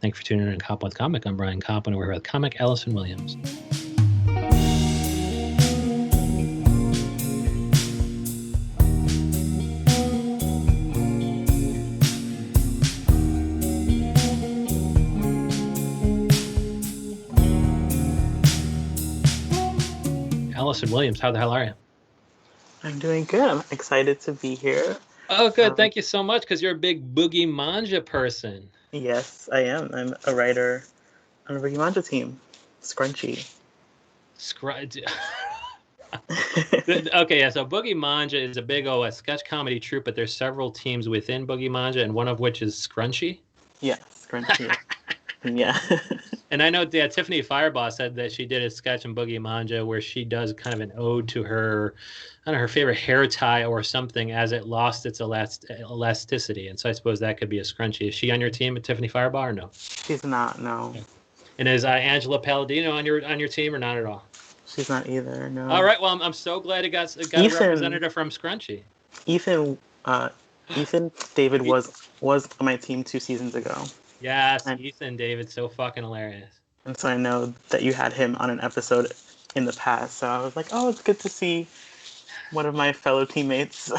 Thanks for tuning in to Koppen with Comic. I'm Brian Koppen, and we're here with comic Alison Williams. Alison Williams, how the hell are you? I'm doing good. I'm excited to be here. Oh, good. Thank you so much, because you're a big Boogie Manja person. Yes, I am. I'm a writer on the Boogie Manja team. Scrunchy. Okay, yeah, so Boogie Manja is a big sketch comedy troupe, but there's several teams within Boogie Manja, and one of which is Scrunchy. Yeah, Scrunchy. Yeah. And I know Tiffany Firebaugh said that she did a sketch in Boogie Manja where she does kind of an ode to her, I don't know, her favorite hair tie or something as it lost its elasticity. And so I suppose that could be a Scrunchy. Is she on your team, Tiffany Firebaugh, or no? She's not, no. And is Angela Palladino on your team, or not at all? She's not either, no. All right, well, I'm so glad it got a representative from Scrunchy. Ethan David was on my team 2 seasons ago. Yes, Ethan David, so fucking hilarious. And so I know that you had him on an episode in the past, so I was like, oh, it's good to see one of my fellow teammates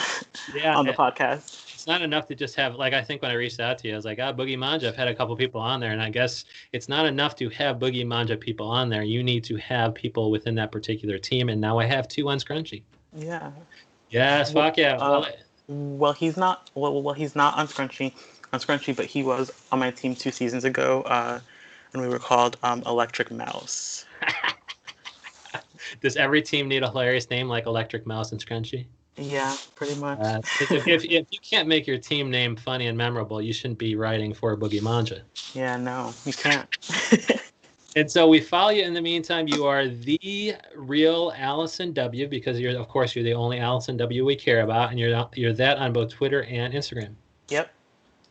on the podcast. It's not enough to just have, like, I think when I reached out to you, I was like, Boogie Manja, I've had a couple people on there, and I guess it's not enough to have Boogie Manja people on there. You need to have people within that particular team, and now I have 2 on Scrunchy. Yeah. Yes, fuck yeah. Well, he's not on Scrunchy, but he was on my team 2 seasons ago, and we were called Electric Mouse. Does every team need a hilarious name like Electric Mouse and Scrunchy? Yeah, pretty much. If you can't make your team name funny and memorable, you shouldn't be writing for Boogie Manja. Yeah, no, you can't. And so we follow you in the meantime. You are the real Alison W, because you're the only Alison W we care about, and you're that on both Twitter and Instagram. Yep.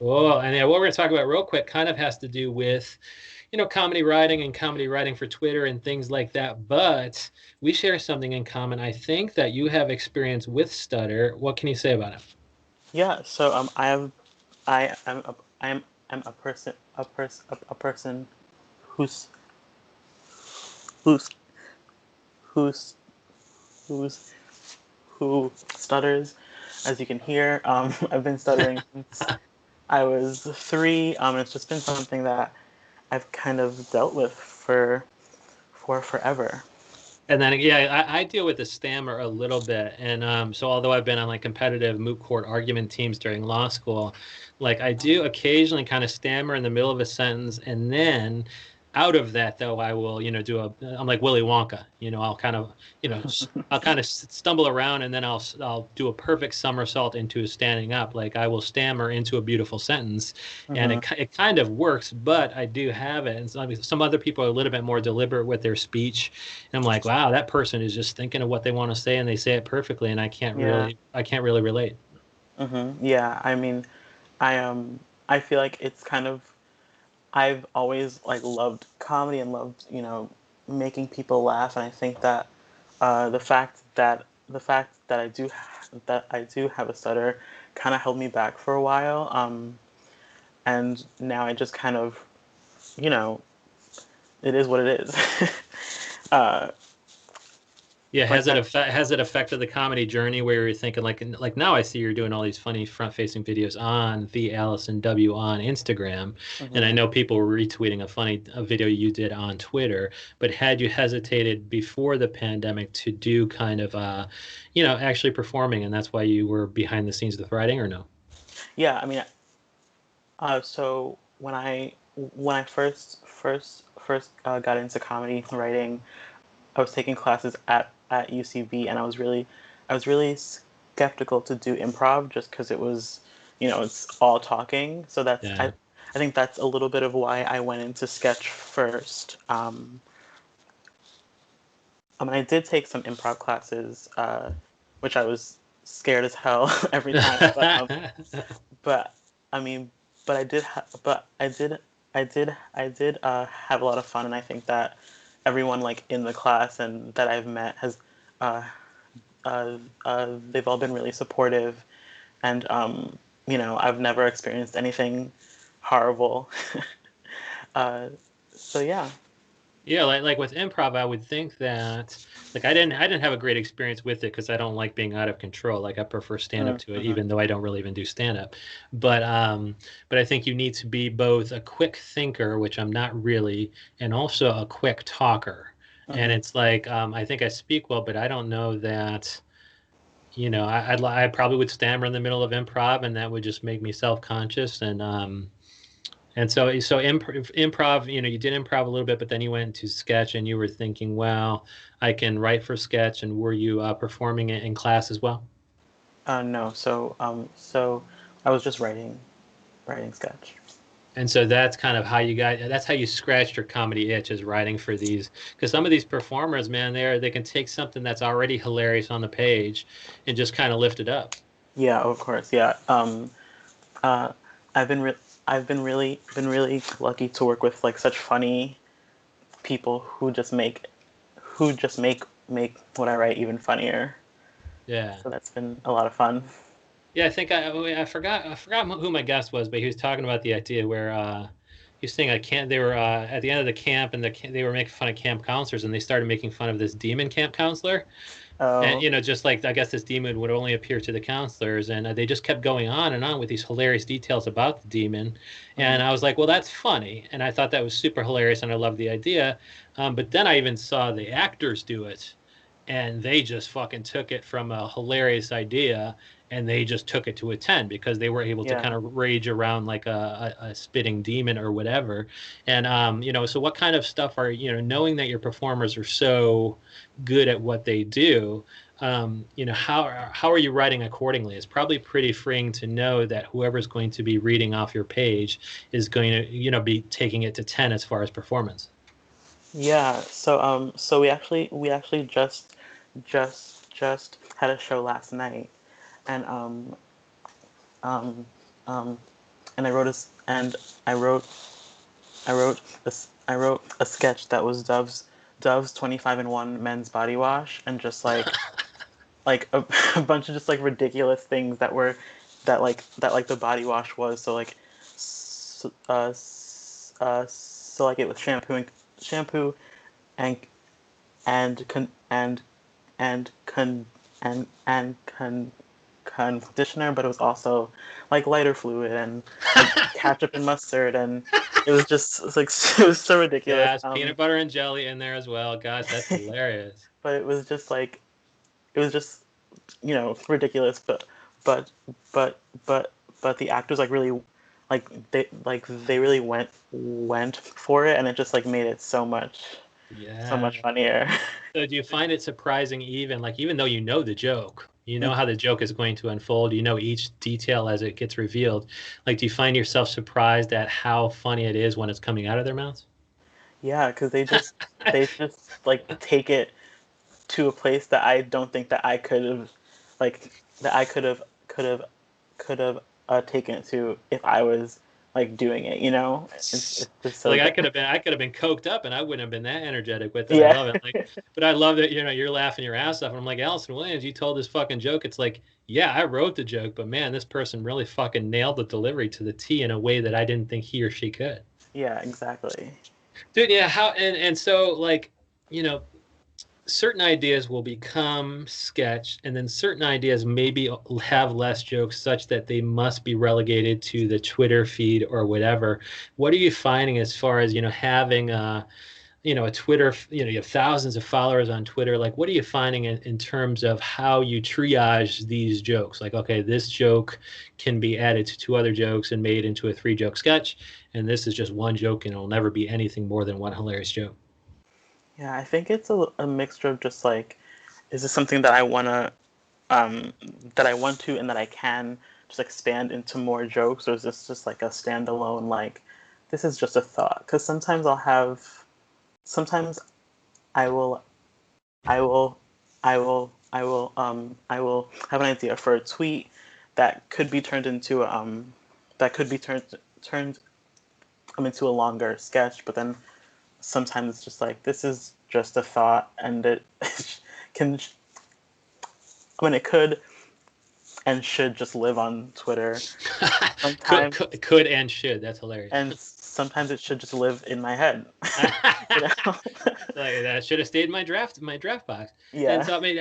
Oh, and what we're going to talk about real quick kind of has to do with, comedy writing and comedy writing for Twitter and things like that. But we share something in common. I think that you have experience with stutter. What can you say about it? Yeah. So I am a person who stutters. As you can hear, I've been stuttering since I was 3. It's just been something that I've kind of dealt with for forever. And then, yeah, I deal with the stammer a little bit. And so although I've been on like competitive moot court argument teams during law school, like I do occasionally kind of stammer in the middle of a sentence. And then out of that, though, I will, I'm like Willy Wonka, I'll kind of stumble around, and then I'll do a perfect somersault into standing up. Like I will stammer into a beautiful sentence, and it kind of works, but I do have it. And some other people are a little bit more deliberate with their speech. And I'm like, wow, that person is just thinking of what they want to say, and they say it perfectly, and I can't really relate. Yeah, I mean, I feel like it's kind of, I've always loved comedy and loved making people laugh, and I think that the fact that I do have a stutter kind of held me back for a while, and now I just kind of it is what it is. Yeah, has it affected the comedy journey where you're thinking like now I see you're doing all these funny front-facing videos on the Alison W on Instagram, and I know people were retweeting a video you did on Twitter, but had you hesitated before the pandemic to do kind of actually performing, and that's why you were behind the scenes with writing, or no? Yeah, I mean, so when I first got into comedy writing, I was taking classes at UCB, and I was really skeptical to do improv just because it was, it's all talking. So that's I think that's a little bit of why I went into sketch first. I did take some improv classes, which I was scared as hell every time. But I did have a lot of fun, and I think that everyone in the class and that I've met has they've all been really supportive, and I've never experienced anything horrible. So yeah. Yeah, like with improv, I would think that like I didn't have a great experience with it because I don't like being out of control. Like I prefer stand up to it, Mm-hmm. even though I don't really even do stand up. But I think you need to be both a quick thinker, which I'm not really, and also a quick talker. And Mm-hmm. it's like I think I speak well, but I don't know that. I probably would stammer in the middle of improv, and that would just make me self-conscious. And so improv, you did improv a little bit, but then you went into sketch and you were thinking, well, I can write for sketch. And were you performing it in class as well? No. So I was just writing sketch. And so that's how you scratched your comedy itch, is writing for these. Because some of these performers, man, they can take something that's already hilarious on the page and just kind of lift it up. Yeah, of course. Yeah. Uh, I've been been really lucky to work with like such funny people who just make what I write even funnier. Yeah. So that's been a lot of fun. Yeah, I think I forgot who my guest was, but he was talking about the idea where he was saying they were at the end of the camp, and they were making fun of camp counselors, and they started making fun of this demon camp counselor. And Oh, just like I guess this demon would only appear to the counselors, and they just kept going on and on with these hilarious details about the demon. mhm. And I was like, well, that's funny, and I thought that was super hilarious, and I loved the idea. But then I even saw the actors do it, and they just fucking took it from a hilarious idea, and they just took it to a 10 because they were able to Yeah. kind of rage around like a spitting demon or whatever. And so what kind of stuff are, knowing that your performers are so good at what they do, how are you writing accordingly? It's probably pretty freeing to know that whoever's going to be reading off your page is going to, be taking it to 10 as far as performance. Yeah. So we actually just had a show last night, and um um and I wrote a s- and I wrote a sketch that was Dove's 25-in-1 men's body wash, and just like a bunch of just like ridiculous things that like the body wash was. So like so like it was shampoo and and con and con and conditioner, but it was also like lighter fluid and like ketchup and mustard, and it was just like it was so ridiculous. Yeah, it's peanut butter and jelly in there as well. Gosh, that's hilarious. But it was just like it was just ridiculous, but but but but the actors like really they really went for it, and it just like made it so Yeah. much funnier. So do you find it surprising, even though you know the joke, you know how the joke is going to unfold, you know each detail as it gets revealed, like do you find yourself surprised at how funny it is when it's coming out of their mouths? Yeah, because they just like take it to a place that I don't think that I could have like that I could have taken it to if I was like doing it. It's just so Like good. I could have been coked up and I wouldn't have been that energetic with it. I Yeah. love it. But I love that, you're laughing your ass off. And I'm like, Alison Williams, you told this fucking joke. It's like, yeah, I wrote the joke, but man, this person really fucking nailed the delivery to the T in a way that I didn't think he or she could. Yeah, exactly. Dude, yeah, how and so like, you know, certain ideas will become sketch, and then certain ideas maybe have less jokes such that they must be relegated to the Twitter feed or whatever. What are you finding as far as, having a Twitter, you have thousands of followers on Twitter. Like, what are you finding in terms of how you triage these jokes? Like, okay, this joke can be added to two other jokes and made into a three-joke sketch, and this is just one joke and it'll never be anything more than one hilarious joke. Yeah, I think it's a mixture of just like, is this something that um I want to and that I can just expand into more jokes, or is this just like a standalone like, this is just a thought? Because sometimes I will I will I will have an idea for a tweet that could be turned into that could be turned into a longer sketch, but then sometimes it's just like, this is just a thought, and it can it could and should just live on Twitter could, sometimes. could could and should. That's hilarious. And sometimes it should just live in my head. You know? Like that should have stayed in my draft box. Yeah. And so I mean,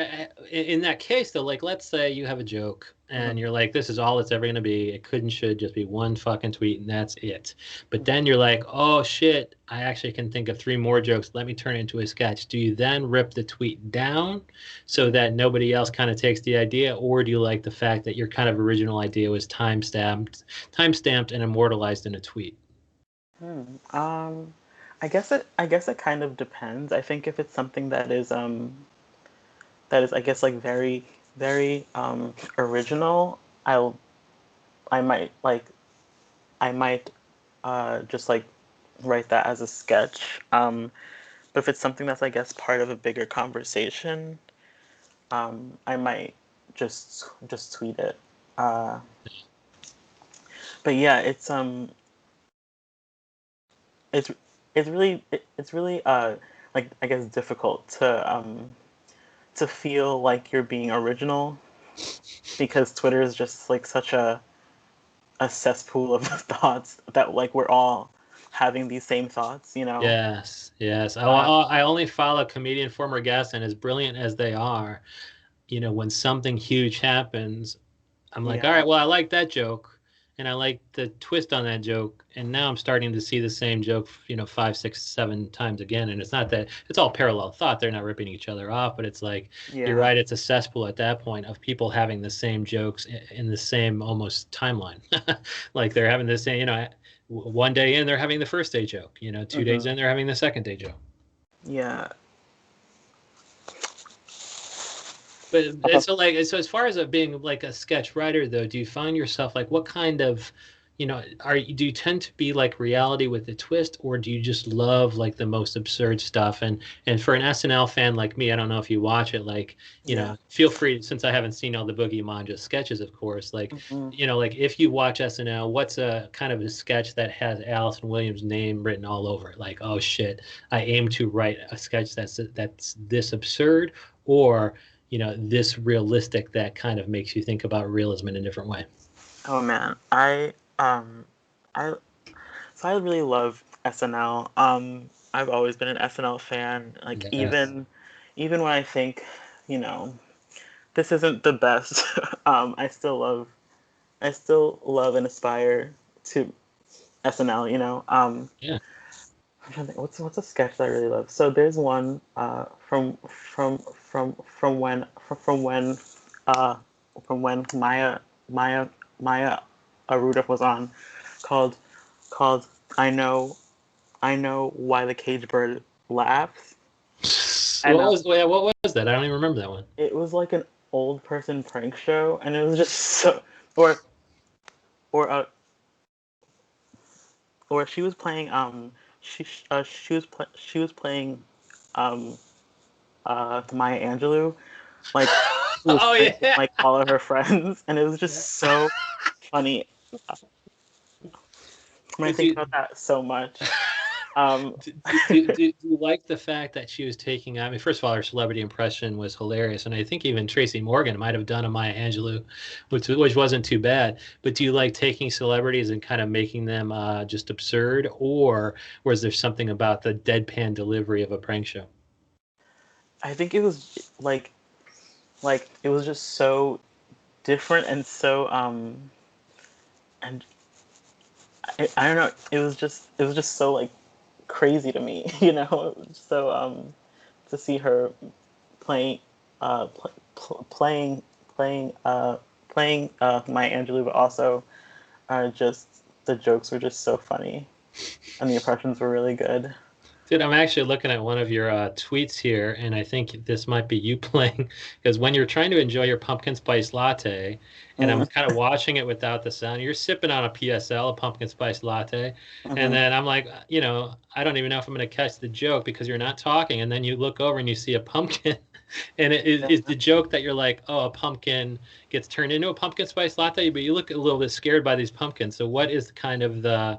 in that case though, like let's say you have a joke and you're like, this is all it's ever gonna be. It could and should just be one fucking tweet and that's it. But then you're like, oh shit, I actually can think of 3 more jokes. Let me turn it into a sketch. Do you then rip the tweet down so that nobody else kind of takes the idea, or do you like the fact that your kind of original idea was time stamped and immortalized in a tweet? I guess it kind of depends. I think if it's something that is I guess like very very original, I might like I might just like write that as a sketch. But if it's something that's I guess part of a bigger conversation, I might just tweet it. But yeah, it's it's really like I guess difficult to feel like you're being original, because Twitter is just like such a cesspool of thoughts that like we're all having these same thoughts, you know. Yes, yes. I only follow comedian former guests, and as brilliant as they are, when something huge happens, I'm like, all Yeah. right, well, I like that joke, and I like the twist on that joke, and now I'm starting to see the same joke, 5, 6, 7 times again, and it's not that it's all parallel thought; they're not ripping each other off, but it's like you're Yeah. right, it's a cesspool at that point of people having the same jokes in the same almost timeline, like they're having the same, one day in they're having the first day joke, 2 days in they're having the second day joke. Yeah. But so as far as being like a sketch writer though, do you find yourself like what kind of, do you tend to be like reality with a twist, or do you just love like the most absurd stuff? And for an SNL fan like me, I don't know if you watch it, like, Yeah. feel free, since I haven't seen all the Boogie Manja sketches, of course, like, like if you watch SNL, what's a kind of a sketch that has Alison Williams' name written all over it? Like, oh shit, I aim to write a sketch that's this absurd, or this realistic that kind of makes you think about realism in a different way. Oh man, I so I really love SNL. I've always been an SNL fan. Like Yes. even when I think, this isn't the best, I still love and aspire to SNL. Yeah. I'm trying to think, what's a sketch that I really love. So there's one from when uh Maya Rudolph was on, called called I know why the cage bird laughs. And What was that? I don't even remember that one. it was like an old person prank show, and it was just so or or uh, or she was playing she was playing um Maya Angelou, like who was Oh pranking, yeah. like all of her friends, and it was just so funny. When I Do think you, about that so much. Um, do you like the fact that she was taking? I mean, first of all, her celebrity impression was hilarious, and I think even Tracy Morgan might have done a Maya Angelou, which wasn't too bad. But do you like taking celebrities and kind of making them just absurd, or was there something about the deadpan delivery of a prank show? I think it was like it was just so different and so and I don't know, it was just so like crazy to me. It was so to see her playing playing playing Maya Angelou, but also just the jokes were just so funny and the impressions were really good. Dude, I'm actually looking at one of your tweets here, and I think this might be you playing, because when you're trying to enjoy your pumpkin spice latte, and I'm Mm-hmm. kind of watching it without the sound, you're sipping on a PSL, a pumpkin spice latte, and Mm-hmm. then I'm like, I don't even know if I'm going to catch the joke because you're not talking, and then you look over and you see a pumpkin, and it is the joke that you're like, oh, a pumpkin gets turned into a pumpkin spice latte, but you look a little bit scared by these pumpkins. So what is kind of the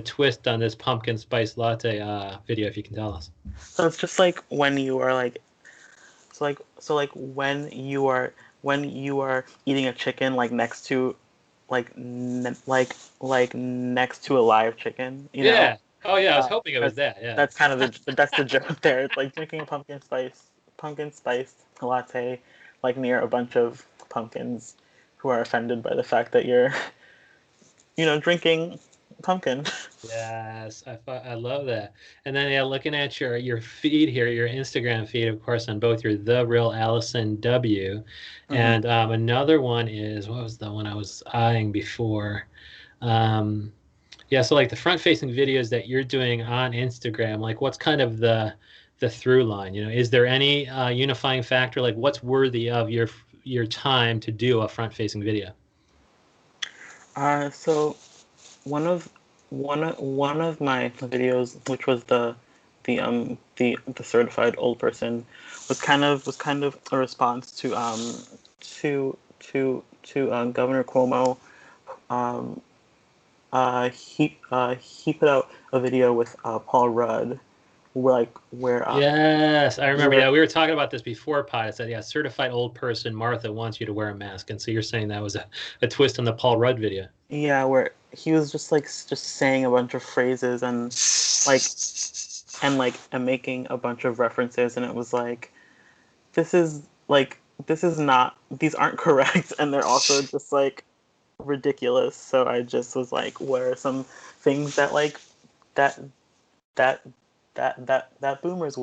twist on this pumpkin spice latte video, if you can tell us? So it's just like when you are like when you are eating a chicken like next to like next to a live chicken, you know. Yeah. Oh yeah, I was hoping it was That's that. Yeah. that's kind of that's the joke there. It's like drinking a pumpkin spice latte, like near a bunch of pumpkins who are offended by the fact that you're, drinking pumpkin. Yes, I love that. And then yeah, looking at your feed here, your Instagram feed, of course, on both your The Real Allison W, Hmm. and another one is what was the one I was eyeing before? Um, yeah, so like the front-facing videos that you're doing on Instagram, like what's kind of the through line? Is there any unifying factor? Like what's worthy of your time to do a front-facing video? So one of my videos, which was the certified old person, was kind of a response to Governor Cuomo. Um, he put out a video with Paul Rudd, where Yes, I remember. where Yeah, we were talking about this before pod. It said, yeah, certified old person Martha wants you to wear a mask. And so you're saying that was a twist on the Paul Rudd video. yeah, where he was just saying a bunch of phrases like and making a bunch of references, and it was like, this is this is not, these aren't correct, and they're also just like ridiculous. So I just was like, what are some things that that that that boomers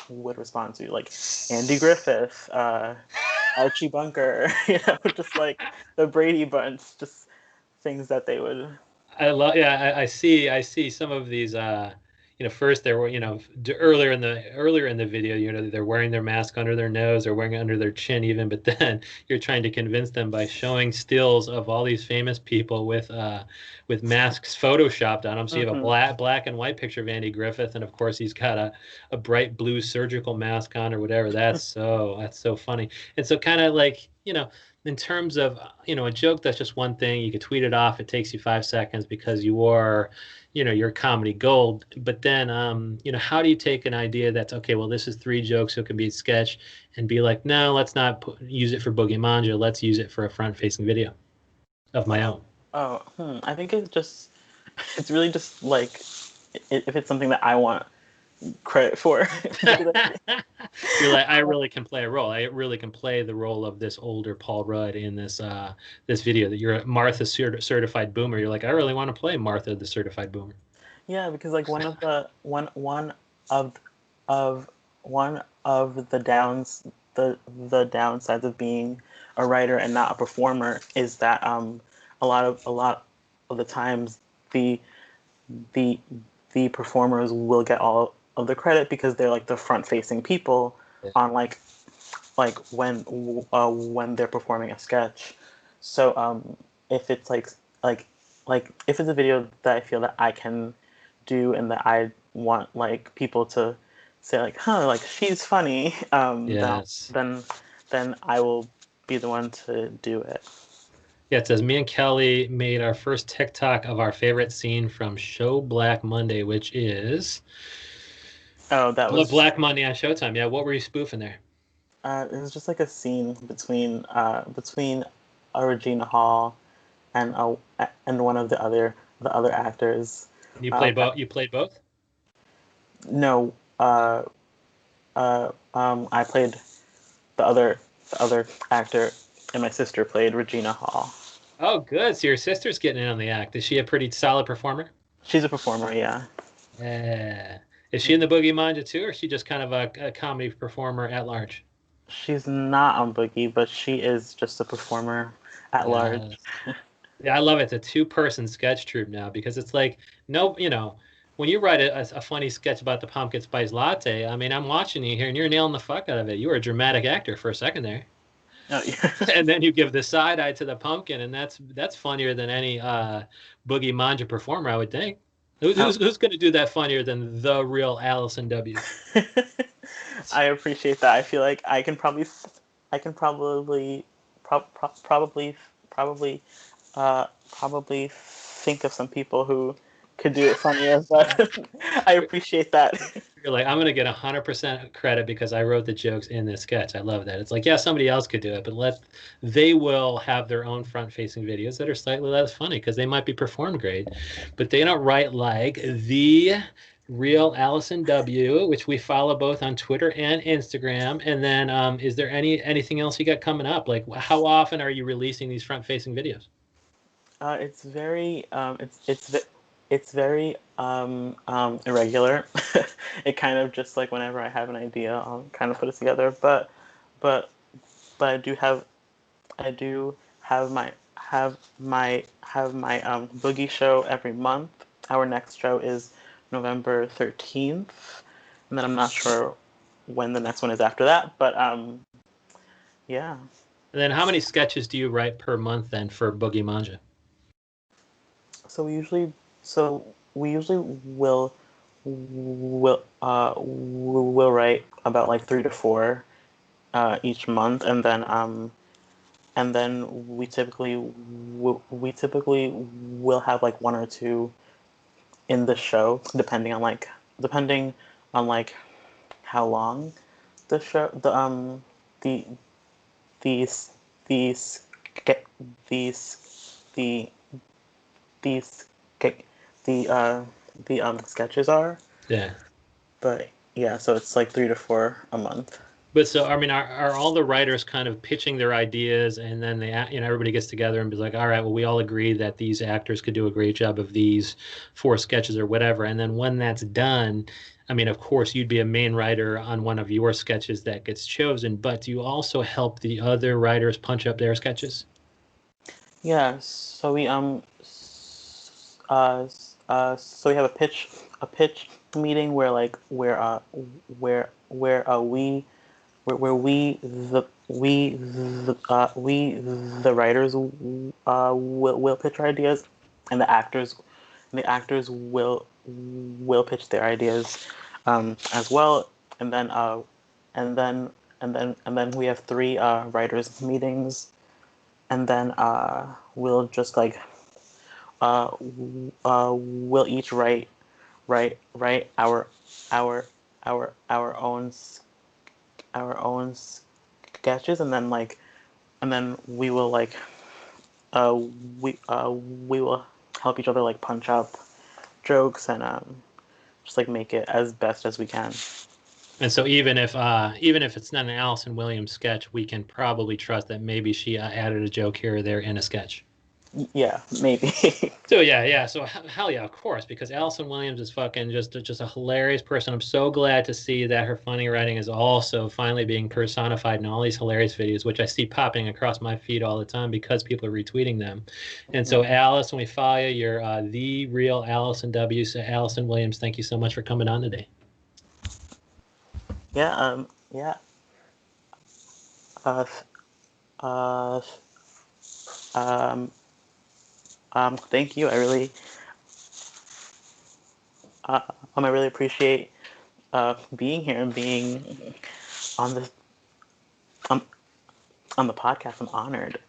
would respond to, like Andy Griffith, Archie Bunker, just like the Brady Bunch, just things that they would. I love, yeah, I see some of these, first there were, earlier in the video, they're wearing their mask under their nose or wearing it under their chin even, but then you're trying to convince them by showing stills of all these famous people with masks photoshopped on them. So you have a Hmm. black and white picture of Andy Griffith, and of course he's got a bright blue surgical mask on or whatever. That's so funny. And so kind of like, in terms of a joke that's just one thing, you could tweet it off, it takes you 5 seconds because you're comedy gold. But then how do you take an idea that's okay, well, this is three jokes, so it can be a sketch, and be like, no, let's not use it for Boogie Manja, let's use it for a front facing video of my Oh, own. I think it's really just like, if it's something that I want credit for. Because You're like, I really can play a role. I really can play the role of this older Paul Rudd in this video. That you're a Martha certified boomer. You're like, I really want to play Martha the certified boomer. Yeah, because like of of one of the downsides of being a writer and not a performer is that a lot of the times the the the performers will get all of the credit because they're like the front facing people Yeah. on when they're performing a sketch. So if it's like if it's a video that I feel that I can do and that I want like people to say like, huh, like she's funny, Yes. then I will be the one to do it. Yeah, it says me and Kelly made our first TikTok of our favorite scene from Show Black Monday, which is Oh, that was Black Monday on Showtime. Yeah, what were you spoofing there? it was just like a scene between Regina Hall and one of the other actors. And you Um, played both. You played both. no, I played the other actor, and my sister played Regina Hall. Oh, good. So your sister's getting in on the act. Is she a pretty solid performer? She's a performer, yeah. Yeah. Is she in the Boogie Manja too, or is she just kind of a comedy performer at large? She's not on Boogie, but she is just a performer at large. Uh, yeah, I love it. It's a two-person sketch troupe now because it's like no, when you write a funny sketch about the pumpkin spice latte, I mean, I'm watching you here and you're nailing the fuck out of it. You were a dramatic actor for a second there. Oh, yeah. And then you give the side eye to the pumpkin, and that's funnier than any Boogie Manja performer, I would think. Who's Oh. who's, who's going to do that funnier than the real Allison W? I appreciate that. I feel like I can probably probably think of some people who could do it funnier, but I appreciate that. You're like, I'm gonna get 100% credit because I wrote the jokes in this sketch. I love that. It's like, yeah, somebody else could do it, but they will have their own front-facing videos that are slightly less funny because they might be performed great, but they don't write like the real Allison W, which we follow both on Twitter and Instagram. And then, is there anything else you got coming up? Like, how often are you releasing these front-facing videos? It's very it's very irregular. It kind of just like whenever I have an idea, I'll kind of put it together. But but I do have my boogie show every month. Our next show is November 13th, and then I'm not sure when the next one is after that. But yeah. And then how many sketches do you write per month then for Boogie Manja? So we usually will write about like 3 to 4 each month, and then we typically will have like 1 or 2 in the show, depending on like how long the show the these these these the these the sketches are. Yeah. But yeah, so it's like 3 to 4 a month. But so, I mean, are all the writers kind of pitching their ideas and then everybody gets together and be like, all right, well, we all agree that these actors could do a great job of these 4 sketches or whatever. And then when that's done, I mean, of course, you'd be a main writer on one of your sketches that gets chosen, but do you also help the other writers punch up their sketches? Yeah, so so we have a pitch meeting where like where where we the writers will pitch our ideas, and the actors will pitch their ideas as well, and then we have 3 writers meetings, and then we'll just like we'll each write our our own sketches, and then we will like we will help each other like punch up jokes, and just like make it as best as we can. And so even if it's not an Allison Williams sketch, we can probably trust that maybe she added a joke here or there in a sketch. Yeah, maybe. So yeah. So hell yeah, of course, because Allison Williams is fucking just a hilarious person. I'm so glad to see that her funny writing is also finally being personified in all these hilarious videos, which I see popping across my feed all the time because people are retweeting them. And so, Alice, when we follow you, you're the real Allison W. So Allison Williams, thank you so much for coming on today. Yeah. Uh, uh, um, Thank you. I really appreciate being here and being on this on the podcast. I'm honored.